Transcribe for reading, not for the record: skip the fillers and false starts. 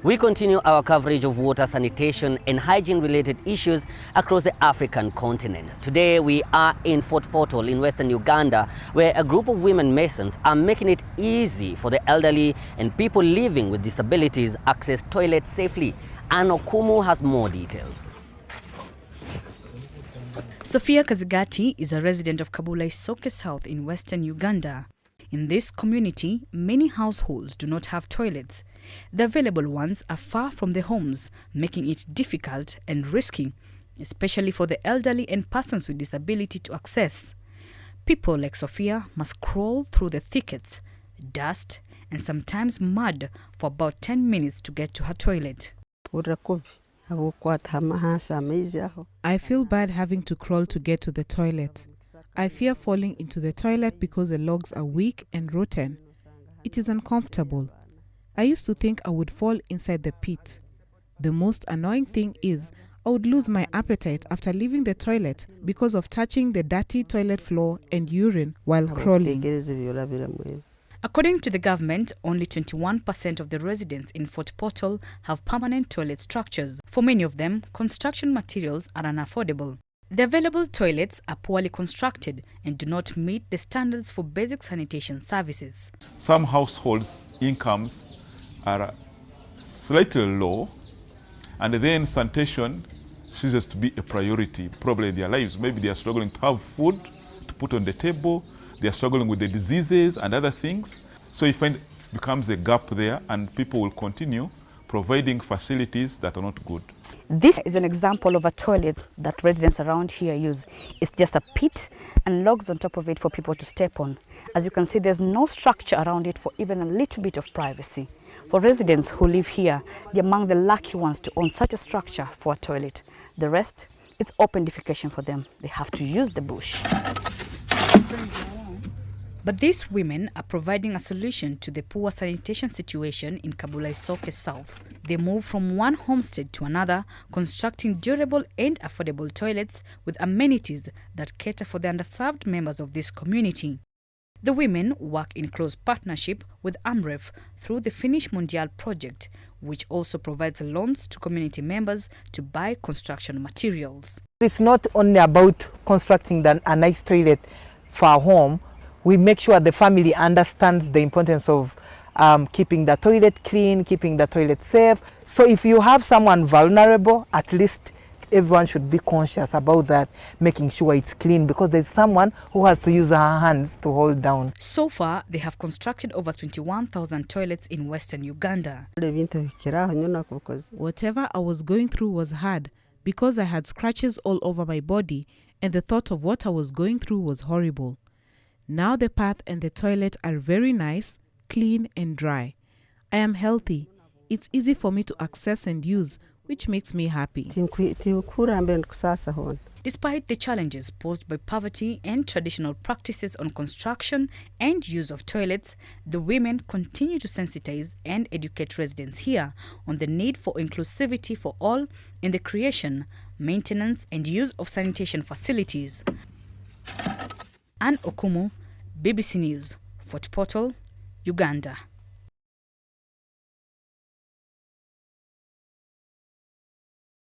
We continue our coverage of water, sanitation and hygiene-related issues across the African continent. Today we are in Fort Portal in Western Uganda, where a group of women masons are making it easy for the elderly and people living with disabilities access toilets safely. And Okumu has more details. Sophia Kazigati is a resident of Kabula Isoke South in Western Uganda. In this community, many households do not have toilets. The available ones are far from the homes, making it difficult and risky, especially for the elderly and persons with disability to access. People like Sophia must crawl through the thickets, dust, and sometimes mud for about 10 minutes to get to her toilet. I feel bad having to crawl to get to the toilet. I fear falling into the toilet because the logs are weak and rotten. It is uncomfortable. I used to think I would fall inside the pit. The most annoying thing is I would lose my appetite after leaving the toilet because of touching the dirty toilet floor and urine while crawling. According to the government, only 21% of the residents in Fort Portal have permanent toilet structures. For many of them, construction materials are unaffordable. The available toilets are poorly constructed and do not meet the standards for basic sanitation services. Some households' incomes are slightly low, and then sanitation ceases to be a priority, probably in their lives. Maybe they are struggling to have food to put on the table, they are struggling with the diseases and other things. So you find it becomes a gap there, and people will continue providing facilities that are not good. This is an example of a toilet that residents around here use. It's just a pit and logs on top of it for people to step on. As you can see, there's no structure around it for even a little bit of privacy. For residents who live here, they're among the lucky ones to own such a structure for a toilet. The rest, it's open defecation for them. They have to use the bush. But these women are providing a solution to the poor sanitation situation in Kabula Isoke South. They move from one homestead to another, constructing durable and affordable toilets with amenities that cater for the underserved members of this community. The women work in close partnership with AMREF through the Finish Mondial project, which also provides loans to community members to buy construction materials. It's not only about constructing a nice toilet for our home. We make sure the family understands the importance of keeping the toilet clean, keeping the toilet safe. So if you have someone vulnerable, at least everyone should be conscious about that, making sure it's clean, because there's someone who has to use her hands to hold down. So far, they have constructed over 21,000 toilets in Western Uganda. Whatever I was going through was hard because I had scratches all over my body, and the thought of what I was going through was horrible. Now the path and the toilet are very nice, clean and dry. I am healthy. It's easy for me to access and use, which makes me happy. Despite the challenges posed by poverty and traditional practices on construction and use of toilets, the women continue to sensitize and educate residents here on the need for inclusivity for all in the creation, maintenance and use of sanitation facilities. Anne Okumu, BBC News, Fort Portal, Uganda.